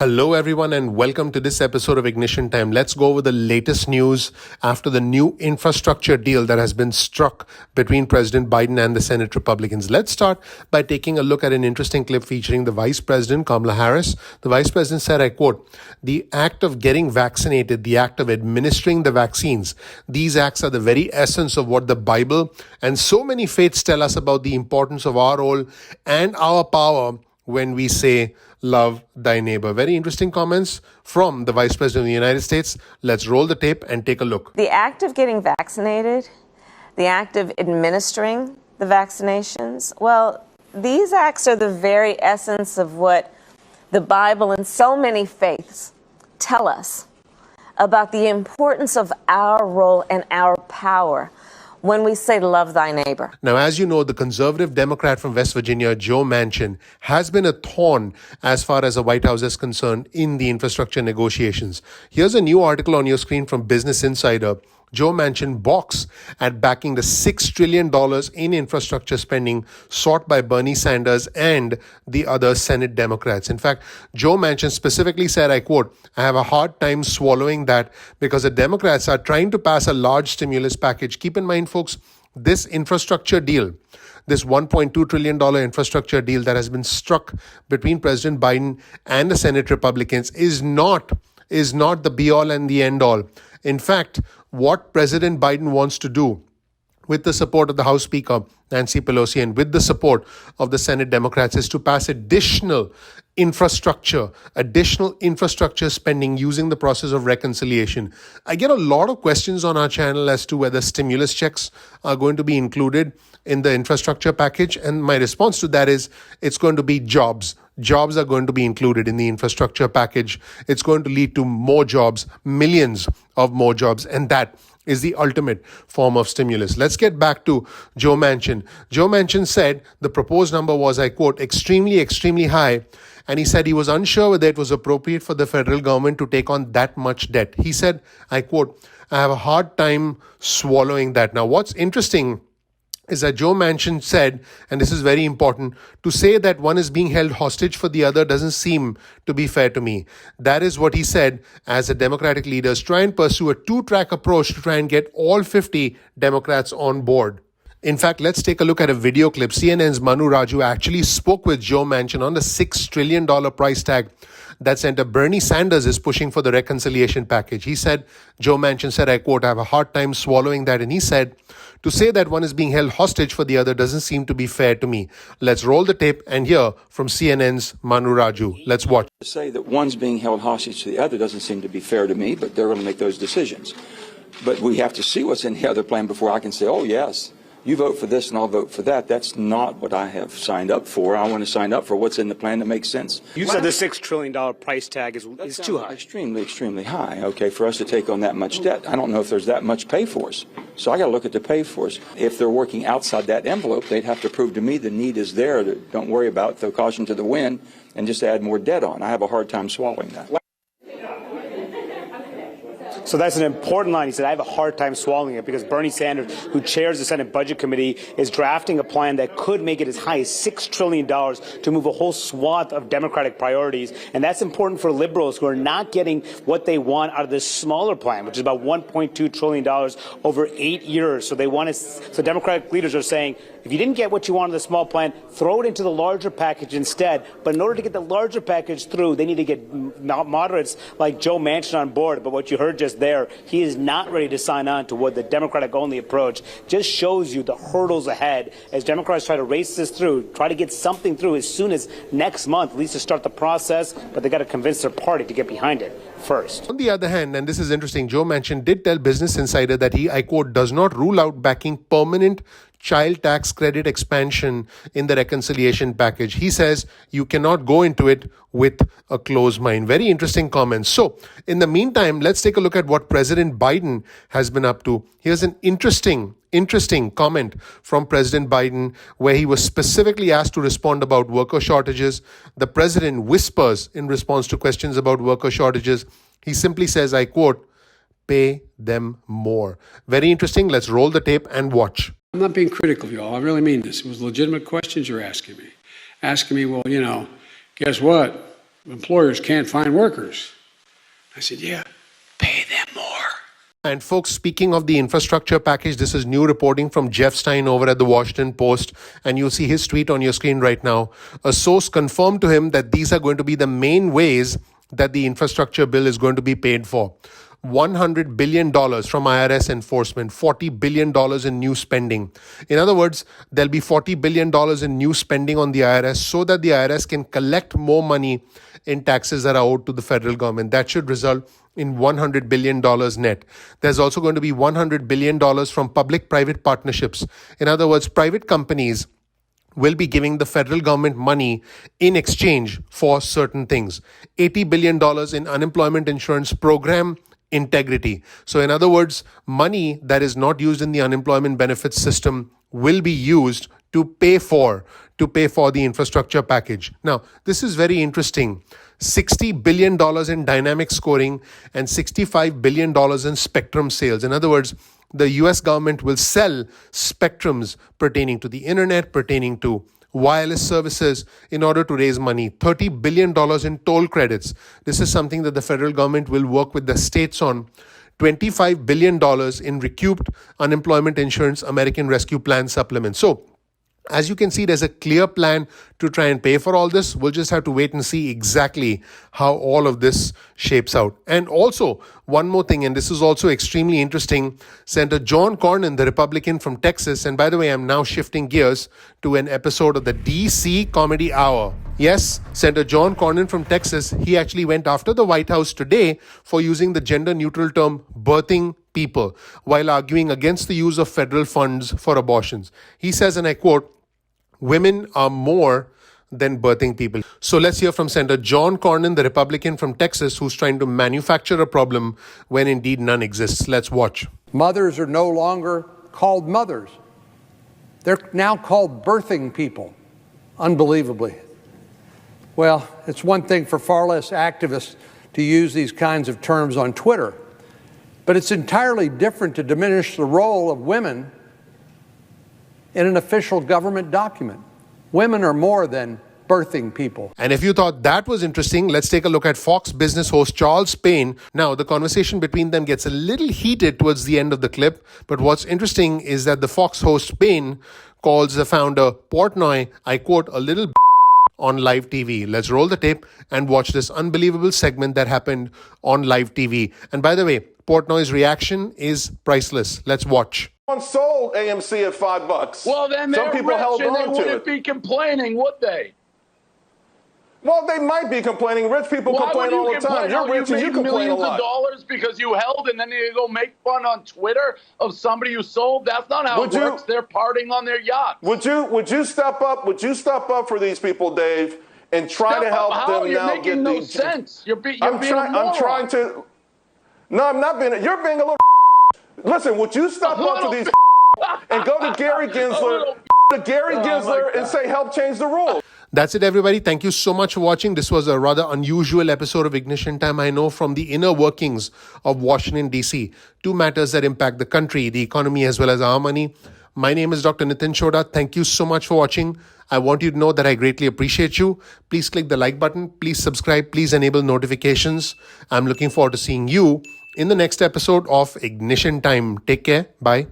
Hello, everyone, and welcome to this episode of Ignition Time. Let's go over the latest news after the new infrastructure deal that has been struck between President Biden and the Senate Republicans. Let's start by taking a look at an interesting clip featuring the Vice President, Kamala Harris. The Vice President said, I quote, "The act of getting vaccinated, the act of administering the vaccines, these acts are the very essence of what the Bible and so many faiths tell us about the importance of our role and our power when we say, love thy neighbor." Very interesting comments from the Vice President of the United States. Let's roll the tape and take a look. The act of getting vaccinated, the act of administering the vaccinations, well, these acts are the very essence of what the Bible and so many faiths tell us about the importance of our role and our power when we say love thy neighbor. Now, as you know, the conservative Democrat from West Virginia, Joe Manchin, has been a thorn as far as the White House is concerned in the infrastructure negotiations. Here's a new article on your screen from Business Insider. Joe Manchin balks at backing the $6 trillion in infrastructure spending sought by Bernie Sanders and the other Senate Democrats. In fact, Joe Manchin specifically said, I quote, "I have a hard time swallowing that because the Democrats are trying to pass a large stimulus package." Keep in mind, folks, this infrastructure deal, this $1.2 trillion infrastructure deal that has been struck between President Biden and the Senate Republicans is not the be-all and the end-all. In fact, what President Biden wants to do, with the support of the House Speaker, Nancy Pelosi, and with the support of the Senate Democrats, is to pass additional infrastructure spending using the process of reconciliation. I get a lot of questions on our channel as to whether stimulus checks are going to be included in the infrastructure package. And my response to that is it's going to be jobs. Jobs are going to be included in the infrastructure package. It's going to lead to more jobs, millions of more jobs. And that is the ultimate form of stimulus. Let's get back to Joe Manchin. Joe Manchin said the proposed number was, I quote, extremely, extremely high. And he said he was unsure whether it was appropriate for the federal government to take on that much debt. He said, I quote, "I have a hard time swallowing that." Now, what's interesting is that Joe Manchin said, and this is very important, to say that one is being held hostage for the other doesn't seem to be fair to me. That is what he said as the Democratic leaders try and pursue a two-track approach to try and get all 50 Democrats on board. In fact, let's take a look at a video clip. CNN's Manu Raju actually spoke with Joe Manchin on the $6 trillion price tag that Senator Bernie Sanders is pushing for the reconciliation package. He said, Joe Manchin said, I quote, "I have a hard time swallowing that." And he said, "To say that one is being held hostage for the other doesn't seem to be fair to me." Let's roll the tape and hear from CNN's Manu Raju. Let's watch. To say that one's being held hostage to the other doesn't seem to be fair to me, but they're going to make those decisions. But we have to see what's in the other plan before I can say, oh, yes, you vote for this and I'll vote for that. That's not what I have signed up for. I want to sign up for what's in the plan that makes sense. You said the $6 trillion price tag is too high. Extremely, extremely high, okay, for us to take on that much debt. I don't know if there's that much pay for us. So I got to look at the pay for us. If they're working outside that envelope, they'd have to prove to me the need is there. Don't worry about the caution to the wind and just add more debt on. I have a hard time swallowing that. So that's an important line. He said, I have a hard time swallowing it because Bernie Sanders, who chairs the Senate Budget Committee, is drafting a plan that could make it as high as $6 trillion to move a whole swath of Democratic priorities. And that's important for liberals who are not getting what they want out of this smaller plan, which is about $1.2 trillion over 8 years. So so Democratic leaders are saying, if you didn't get what you want in the small plan, throw it into the larger package instead. But in order to get the larger package through, they need to get moderates like Joe Manchin on board. But what you heard just there, he is not ready to sign on to what the Democratic-only approach just shows you the hurdles ahead as Democrats try to race this through, try to get something through as soon as next month, at least to start the process. But they got to convince their party to get behind it first. On the other hand, and this is interesting, Joe Manchin did tell Business Insider that he, I quote, "does not rule out backing permanent child tax credit expansion in the reconciliation package." He says you cannot go into it with a closed mind. Very interesting comments. So in the meantime, let's take a look at what President Biden has been up to. Here's an interesting comment from President Biden where he was specifically asked to respond about worker shortages. The president whispers in response to questions about worker shortages. He simply says, I quote, "Pay them more." Very interesting. Let's roll the tape and watch. I'm not being critical of y'all. I really mean this. It was legitimate questions you're asking me. Asking me, well, guess what? employers can't find workers. I said, yeah, pay them more. And folks, speaking of the infrastructure package, this is new reporting from Jeff Stein over at the Washington Post. And you'll see his tweet on your screen right now. A source confirmed to him that these are going to be the main ways that the infrastructure bill is going to be paid for. $100 billion from IRS enforcement, $40 billion in new spending. In other words, there'll be $40 billion in new spending on the IRS so that the IRS can collect more money in taxes that are owed to the federal government. That should result in $100 billion net. There's also going to be $100 billion from public-private partnerships. In other words, private companies will be giving the federal government money in exchange for certain things. $80 billion in unemployment insurance program integrity. So in other words, money that is not used in the unemployment benefits system will be used to pay for the infrastructure package. Now, this is very interesting. $60 billion in dynamic scoring and $65 billion in spectrum sales. In other words, the US government will sell spectrums pertaining to the internet, pertaining to wireless services in order to raise money. $30 billion in toll credits. This is something that the federal government will work with the states on. $25 billion in recouped unemployment insurance American Rescue Plan supplements. So, as you can see, there's a clear plan to try and pay for all this. We'll just have to wait and see exactly how all of this shapes out. And also, one more thing, and this is also extremely interesting. Senator John Cornyn, the Republican from Texas, and by the way, I'm now shifting gears to an episode of the DC Comedy Hour. Yes, Senator John Cornyn from Texas, he actually went after the White House today for using the gender-neutral term birthing people while arguing against the use of federal funds for abortions. He says, and I quote, "Women are more than birthing people." So let's hear from Senator John Cornyn, the Republican from Texas, who's trying to manufacture a problem when indeed none exists. Let's watch. Mothers are no longer called mothers. They're now called birthing people, unbelievably. Well, it's one thing for far less activists to use these kinds of terms on Twitter, but it's entirely different to diminish the role of women in an official government document. Women are more than birthing people. And if you thought that was interesting, let's take a look at Fox Business host Charles Payne. Now, the conversation between them gets a little heated towards the end of the clip, but what's interesting is that the Fox host Payne calls the founder Portnoy, I quote, a little on live TV. Let's roll the tape and watch this unbelievable segment that happened on live TV. And by the way, Portnoy's reaction is priceless. Let's watch. Someone sold AMC at $5. Well, then some people held and on they to wouldn't it. be complaining, would they? Well, they might be complaining. Rich people complain all the time. You're rich and you complain a lot. Millions of dollars because you held, and then you go make fun on Twitter of somebody who sold. That's not how it works. They're partying on their yacht. Would you step up? Would you step up for these people, Dave, and try to help them You're now making get no these? sense. You're being I'm trying to. No, I'm not being. You're being a little. Listen, would you step up to these and go to Gary Gensler, and say help change the rules? That's it, everybody. Thank you so much for watching. This was a rather unusual episode of Ignition Time. I know from the inner workings of Washington, D.C., two matters that impact the country, the economy, as well as our money. My name is Dr. Nitin Chhoda. Thank you so much for watching. I want you to know that I greatly appreciate you. Please click the like button. Please subscribe. Please enable notifications. I'm looking forward to seeing you in the next episode of Ignition Time. Take care. Bye.